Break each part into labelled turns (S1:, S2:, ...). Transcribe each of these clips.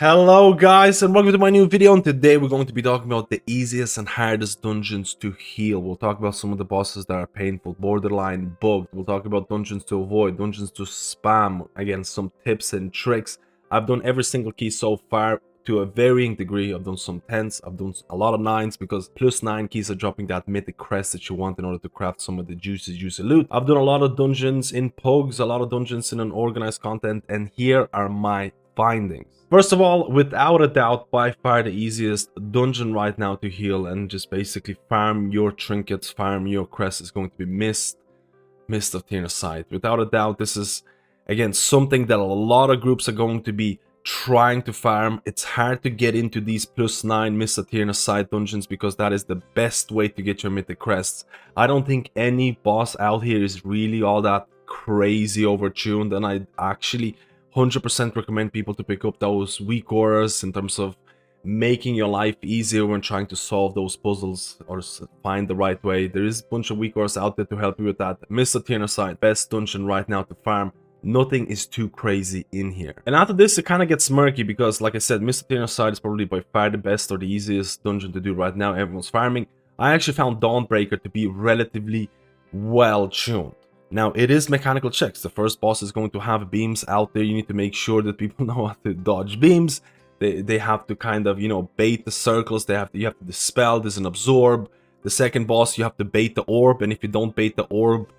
S1: Hello guys and welcome to my new video, and today we're going to be talking about the easiest and hardest dungeons to heal. We'll talk about some of the bosses that are painful, borderline bugged. We'll talk about dungeons to avoid, dungeons to spam, again some tips and tricks. I've done every single key so far to a varying degree. I've done some 10s, I've done a lot of 9s because +9 keys are dropping that mythic crest that you want in order to craft some of the juicy loot. I've done a lot of dungeons in pugs, a lot of dungeons in unorganized content, and here are my findings. First of all, without a doubt, by far the easiest dungeon right now to heal and just basically farm your trinkets, farm your crest is going to be Mist of Tyrannicide. Without a doubt, this is, again, something that a lot of groups are going to be trying to farm. It's hard to get into these +9 Mist of Tyrannicide dungeons because that is the best way to get your mythic crests. I don't think any boss out here is really all that crazy overtuned, and I actually 100% recommend people to pick up those weak auras in terms of making your life easier when trying to solve those puzzles or find the right way. There is a bunch of weak auras out there to help you with that. Mr. Tyrannicide, best dungeon right now to farm. Nothing is too crazy in here. And after this, it kind of gets murky because, like I said, Mr. Tyrannicide is probably by far the best or the easiest dungeon to do right now. Everyone's farming. I actually found Dawnbreaker to be relatively well tuned. Now, it is mechanical checks. The first boss is going to have beams out there. You need to make sure that people know how to dodge beams. They have to kind of, bait the circles. You have to dispel. There's an absorb. The second boss, you have to bait the orb. And if you don't bait the orb,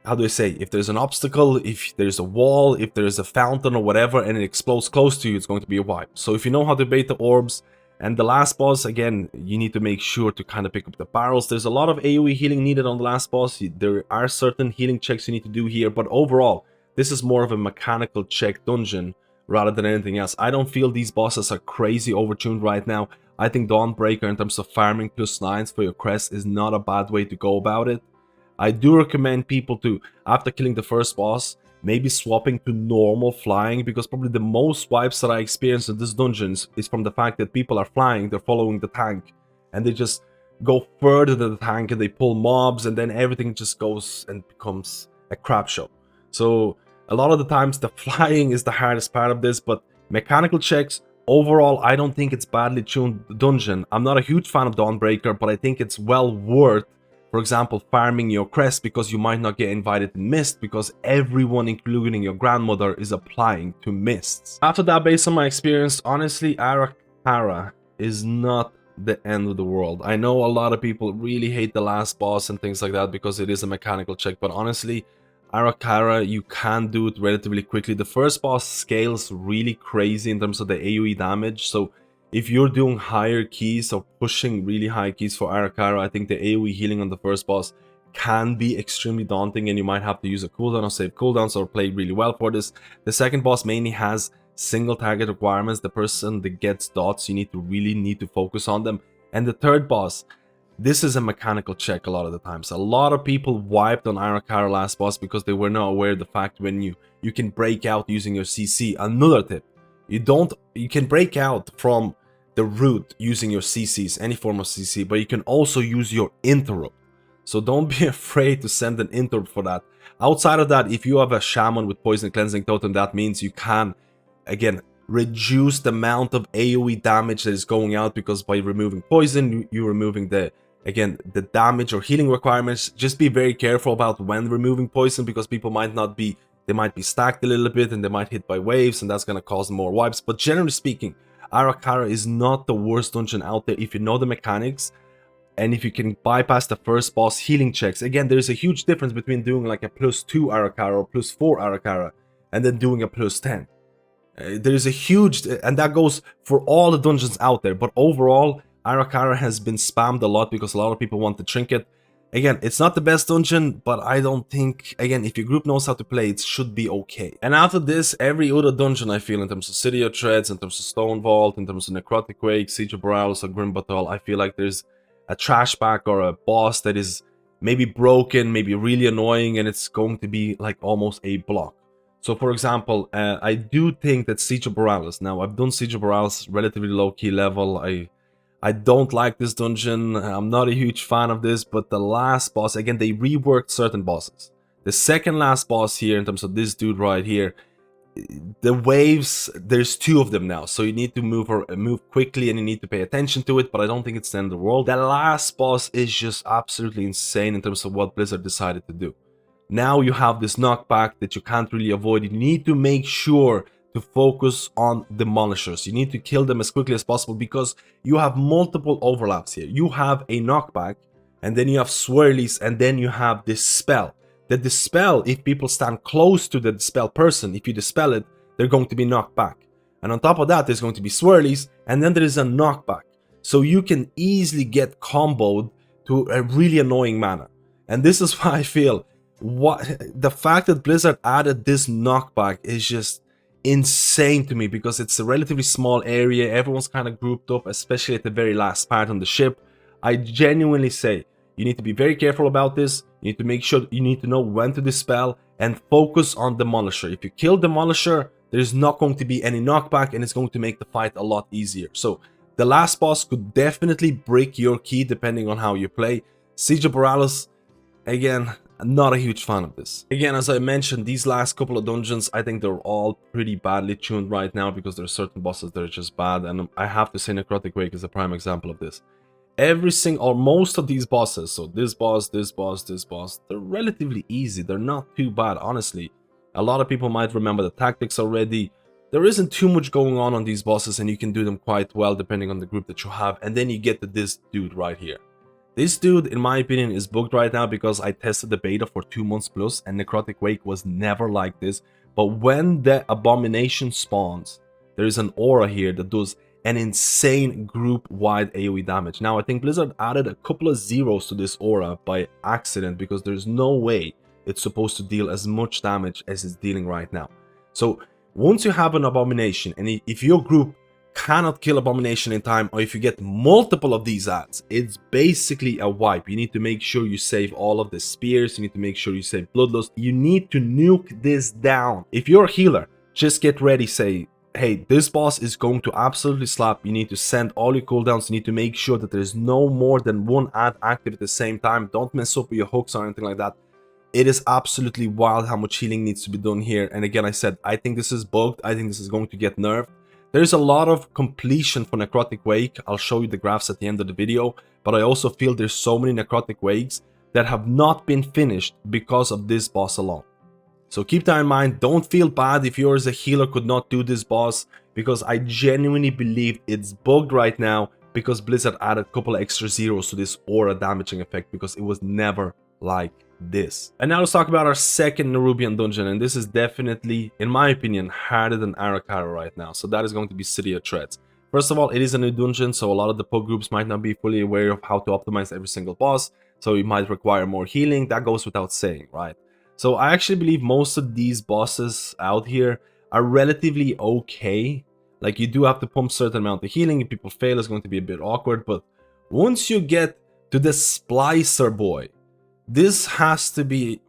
S1: how do I say? If there's an obstacle, if there's a wall, if there's a fountain or whatever, and it explodes close to you, it's going to be a wipe. So if you know how to bait the orbs, and the last boss, again, you need to make sure to kind of pick up the barrels. There's a lot of AoE healing needed on the last boss. There are certain healing checks you need to do here, but overall, this is more of a mechanical check dungeon rather than anything else. I don't feel these bosses are crazy overtuned right now. I think Dawnbreaker in terms of farming +9s for your crest is not a bad way to go about it. I do recommend people to, after killing the first boss, maybe swapping to normal flying, because probably the most wipes that I experienced in this dungeons is from the fact that people are flying, they're following the tank, and they just go further than the tank and they pull mobs, and then everything just goes and becomes a crap show. So a lot of the times the flying is the hardest part of this, but mechanical checks, overall, I don't think it's badly tuned dungeon. I'm not a huge fan of Dawnbreaker, but I think it's well worth, for example, farming your crest, because you might not get invited in Mist because everyone, including your grandmother, is applying to Mists. After that, based on my experience, honestly, Arakara is not the end of the world. I know a lot of people really hate the last boss and things like that because it is a mechanical check, but honestly, Arakara, you can do it relatively quickly. The first boss scales really crazy in terms of the AoE damage, so if you're doing higher keys or pushing really high keys for Arakara, I think the AoE healing on the first boss can be extremely daunting, and you might have to use a cooldown or save cooldowns or play really well for this. The second boss mainly has single target requirements. The person that gets dots, you really need to focus on them. And the third boss, this is a mechanical check a lot of the times. A lot of people wiped on Arakara last boss because they were not aware of the fact when you can break out using your CC. Another tip, you can break out from the root using your CCs, any form of CC, but you can also use your interrupt. So don't be afraid to send an interrupt for that. Outside of that, if you have a shaman with poison cleansing totem, that means you can, again, reduce the amount of AoE damage that is going out, because by removing poison, you're removing the damage or healing requirements. Just be very careful about when removing poison, because people might not be, they might be stacked a little bit and they might hit by waves, and that's going to cause more wipes. But generally speaking, Arakara is not the worst dungeon out there if you know the mechanics and if you can bypass the first boss healing checks. Again, there's a huge difference between doing like a +2 Arakara or +4 Arakara and then doing a +10. There's a huge, and that goes for all the dungeons out there, but overall, Arakara has been spammed a lot because a lot of people want the trinket. Again, it's not the best dungeon, but I don't think, again, if your group knows how to play, it should be okay. And after this, every other dungeon, I feel, in terms of City of Treads, in terms of Stone Vault, in terms of Necrotic Wake, Siege of Borealis, or Grim Battle, I feel like there's a trash bag or a boss that is maybe broken, maybe really annoying, and it's going to be like almost a block. So, for example, I do think that Siege of Borealis, now I've done Siege of Borealis relatively low-key level, I don't like this dungeon, I'm not a huge fan of this, but the last boss, again, they reworked certain bosses. The second last boss here, in terms of this dude right here, the waves, there's two of them now, so you need to move quickly and you need to pay attention to it, but I don't think it's the end of the world. The last boss is just absolutely insane in terms of what Blizzard decided to do. Now you have this knockback that you can't really avoid. You need to make sure to focus on demolishers. You need to kill them as quickly as possible because you have multiple overlaps here. You have a knockback, and then you have swirlies, and then you have this spell. The dispel, if people stand close to the dispel person, if you dispel it, they're going to be knocked back. And on top of that, there's going to be swirlies, and then there is a knockback. So you can easily get comboed to a really annoying manner. And this is why I feel the fact that Blizzard added this knockback is just insane to me, because it's a relatively small area. Everyone's kind of grouped up, especially at the very last part on the ship. I genuinely say you need to be very careful about this. You need to make sure you need to know when to dispel and focus on Demolisher. If you kill Demolisher, there's not going to be any knockback, and it's going to make the fight a lot easier. So the last boss could definitely break your key depending on how you play. Siege of Borealis, again, not a huge fan of this. Again, as I mentioned, these last couple of dungeons, I think they're all pretty badly tuned right now, because there are certain bosses that are just bad, and I have to say Necrotic Wake is a prime example of this. Every single, or most of these bosses, so this boss, this boss, this boss, they're relatively easy. They're not too bad, honestly. A lot of people might remember the tactics already. There isn't too much going on these bosses, and you can do them quite well depending on the group that you have. And then you get to this dude right here. This dude, in my opinion, is bugged right now because I tested the beta for 2 months plus, and Necrotic Wake was never like this. But when the abomination spawns, there is an aura here that does an insane group-wide AoE damage. Now, I think Blizzard added a couple of zeros to this aura by accident, because there's no way it's supposed to deal as much damage as it's dealing right now. So once you have an abomination, and if your group cannot kill abomination in time, or if you get multiple of these ads, it's basically a wipe. You need to make sure you save all of the spears. You need to make sure you save bloodlust. You need to nuke this down. If you're a healer, just get ready, say, hey, this boss is going to absolutely slap. You need to send all your cooldowns. You need to make sure that there's no more than one ad active at the same time. Don't mess up with your hooks or anything like that. It is absolutely wild how much healing needs to be done here. And again, I said, I think this is bugged. I think this is going to get nerfed. There's a lot of completion for Necrotic Wake. I'll show you the graphs at the end of the video. But I also feel there's so many Necrotic Wakes that have not been finished because of this boss alone. So keep that in mind. Don't feel bad if you as a healer could not do this boss, because I genuinely believe it's bugged right now because Blizzard added a couple of extra zeros to this aura damaging effect, because it was never like this. And now let's talk about our second Nerubian dungeon, and this is definitely, in my opinion, harder than Arakara right now. So that is going to be City of Treads. First of all, it is a new dungeon, so a lot of the pug groups might not be fully aware of how to optimize every single boss, so you might require more healing. That goes without saying, right? So I actually believe most of these bosses out here are relatively okay. Like, you do have to pump certain amount of healing. If people fail, it's going to be a bit awkward. But once you get to the Splicer boy, this has to be...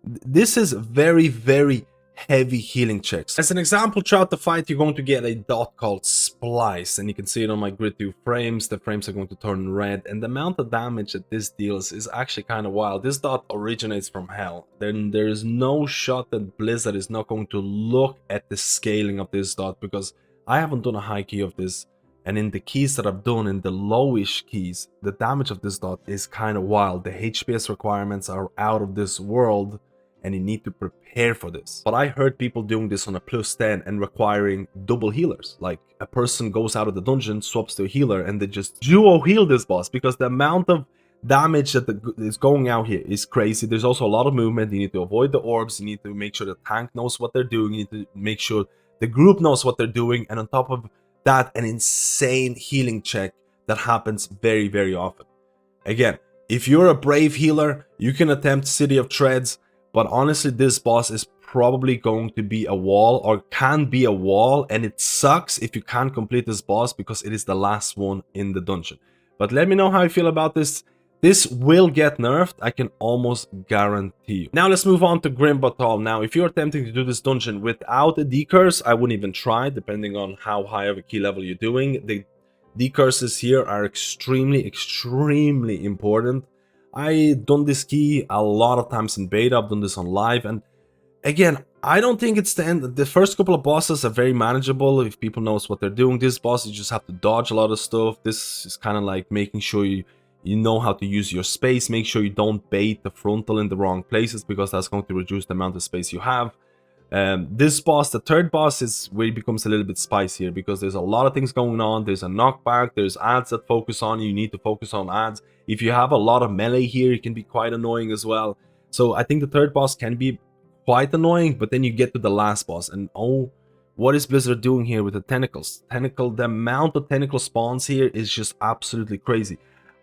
S1: This is very, very heavy healing checks. As an example, throughout the fight, you're going to get a dot called Splice, and you can see it on my grid 2 frames. The frames are going to turn red, and the amount of damage that this deals is actually kind of wild. This dot originates from hell. Then there is no shot that Blizzard is not going to look at the scaling of this dot, because I haven't done a high key of this, and in the keys that I've done, in the lowish keys, the damage of this dot is kind of wild. The HPS requirements are out of this world, and you need to prepare for this. But I heard people doing this on a +10 and requiring double healers. Like, a person goes out of the dungeon, swaps to a healer, and they just duo heal this boss, because the amount of damage that is going out here is crazy. There's also a lot of movement. You need to avoid the orbs. You need to make sure the tank knows what they're doing. You need to make sure the group knows what they're doing. And on top of that, an insane healing check that happens very, very often. Again, if you're a brave healer, you can attempt City of Treads. But honestly, this boss is probably going to be a wall, or can be a wall, and it sucks if you can't complete this boss, because it is the last one in the dungeon. But let me know how you feel about this. This will get nerfed, I can almost guarantee you. Now let's move on to Grim Battle. Now, if you're attempting to do this dungeon without a decurse, I wouldn't even try, depending on how high of a key level you're doing. The decurses here are extremely, extremely important. I've done this key a lot of times in beta. I've done this on live, and again, I don't think it's the end. The first couple of bosses are very manageable if people knows what they're doing. This boss, you just have to dodge a lot of stuff. This is kind of like making sure you know how to use your space. Make sure you don't bait the frontal in the wrong places, because that's going to reduce the amount of space you have. This boss, the third boss, is where it becomes a little bit spicier, because there's a lot of things going on. There's a knockback, there's ads that focus on you. You need to focus on ads. If you have a lot of melee here, it can be quite annoying as well. So I think the third boss can be quite annoying, but then you get to the last boss, and oh, what is Blizzard doing here with the tentacles? The amount of tentacle spawns here is just absolutely crazy.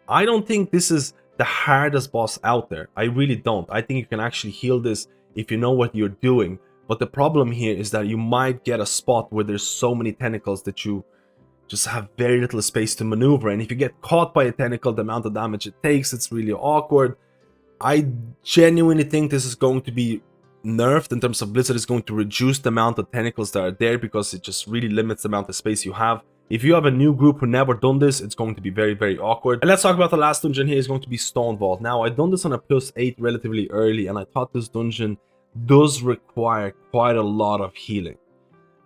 S1: I don't think this is the hardest boss out there. I really don't. I think you can actually heal this if you know what you're doing. But the problem here is that you might get a spot where there's so many tentacles that you just have very little space to maneuver. And if you get caught by a tentacle, the amount of damage it takes, it's really awkward. I genuinely think this is going to be nerfed in terms of Blizzard is going to reduce the amount of tentacles that are there, because it just really limits the amount of space you have. If you have a new group who never done this, it's going to be very, very awkward. And let's talk about the last dungeon here. Is going to be Stone Vault. Now, I've done this on a +8 relatively early, and I thought this dungeon does require quite a lot of healing.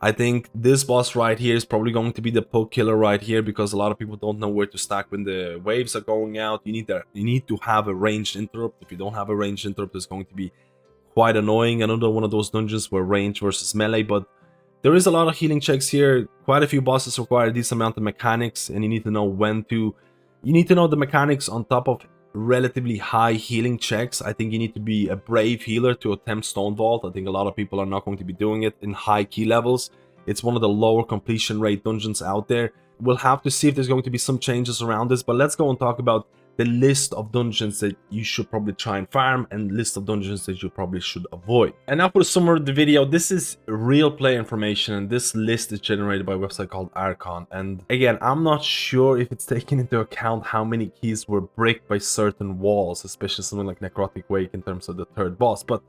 S1: I think this boss right here is probably going to be the poke killer right here, because a lot of people don't know where to stack when the waves are going out. You need to have a ranged interrupt. If you don't have a ranged interrupt, it's going to be quite annoying. Another one of those dungeons where range versus melee, but there is a lot of healing checks here. Quite a few bosses require a decent amount of mechanics, and you need to know when to. You need to know the mechanics on top of relatively high healing checks. I think you need to be a brave healer to attempt Stone Vault. I think a lot of people are not going to be doing it in high key levels. It's one of the lower completion rate dungeons out there. We'll have to see if there's going to be some changes around this, but let's go and talk about the list of dungeons that you should probably try and farm, and list of dungeons that you probably should avoid. And now for the summary of the video, this is real play information, and this list is generated by a website called Archon. And again, I'm not sure if it's taking into account how many keys were bricked by certain walls, especially something like Necrotic Wake in terms of the third boss. But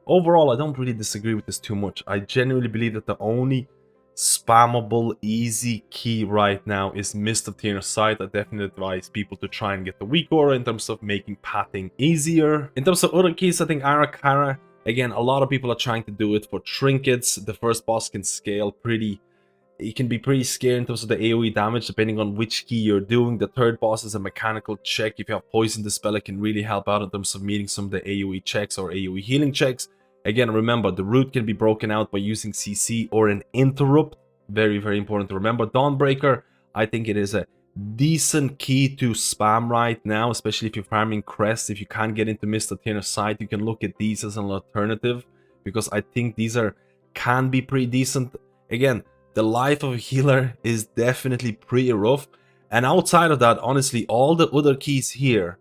S1: overall, I don't really disagree with this too much. I genuinely believe that the only spammable easy key right now is Mist of Tierna's Sight. I definitely advise people to try and get the weak aura in terms of making pathing easier. In terms of other keys, I think Arakara, again, a lot of people are trying to do it for trinkets. The first boss can scale pretty, it can be pretty scary in terms of the AoE damage depending on which key you're doing. The third boss is a mechanical check. If you have Poison Dispel, it can really help out in terms of meeting some of the AoE checks or AoE healing checks. Again, remember, the root can be broken out by using CC or an interrupt. Very, very important to remember. Dawnbreaker, I think it is a decent key to spam right now, especially if you're farming crests. If you can't get into Mist of Tierna's Sight, you can look at these as an alternative, because I think these can be pretty decent. Again, the life of a healer is definitely pretty rough. And outside of that, honestly, all the other keys here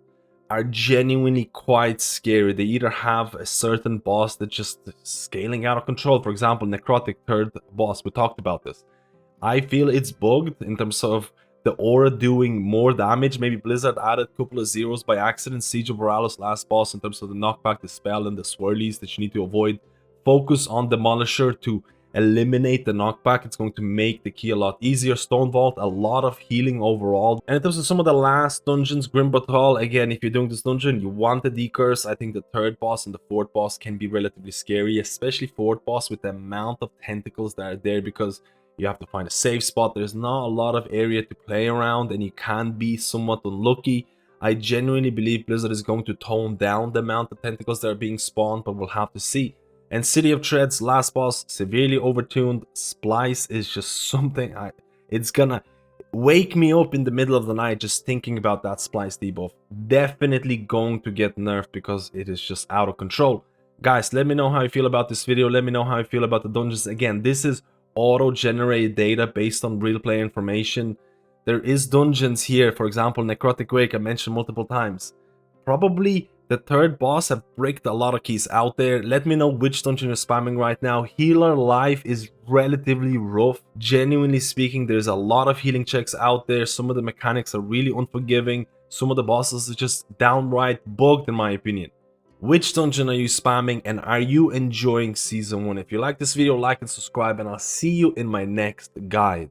S1: are genuinely quite scary. They either have a certain boss that's just scaling out of control. For example, Necrotic third boss, we talked about this. I feel it's bugged in terms of the aura doing more damage. Maybe Blizzard added a couple of zeros by accident. Siege of Borealis last boss in terms of the knockback, the spell, and the swirlies that you need to avoid. Focus on Demolisher to eliminate the knockback. It's going to make the key a lot easier. Stone Vault, a lot of healing overall. And in terms of some of the last dungeons, Grim Battle, again, if you're doing this dungeon, you want the decurse. I think the third boss and the fourth boss can be relatively scary, especially fourth boss with the amount of tentacles that are there, because you have to find a safe spot. There's not a lot of area to play around, and you can be somewhat unlucky. I genuinely believe Blizzard is going to tone down the amount of tentacles that are being spawned, but we'll have to see. And City of Treads, last boss, severely overtuned. Splice is just something, it's gonna wake me up in the middle of the night just thinking about that Splice debuff. Definitely going to get nerfed because it is just out of control. Guys, let me know how you feel about this video. Let me know how you feel about the dungeons. Again, this is auto-generated data based on real play information. There is dungeons here, for example, Necrotic Wake, I mentioned multiple times. Probably the third boss have bricked a lot of keys out there. Let me know which dungeon you're spamming right now. Healer life is relatively rough. Genuinely speaking, there's a lot of healing checks out there. Some of the mechanics are really unforgiving. Some of the bosses are just downright bugged in my opinion. Which dungeon are you spamming, and are you enjoying Season 1? If you like this video, like and subscribe, and I'll see you in my next guide.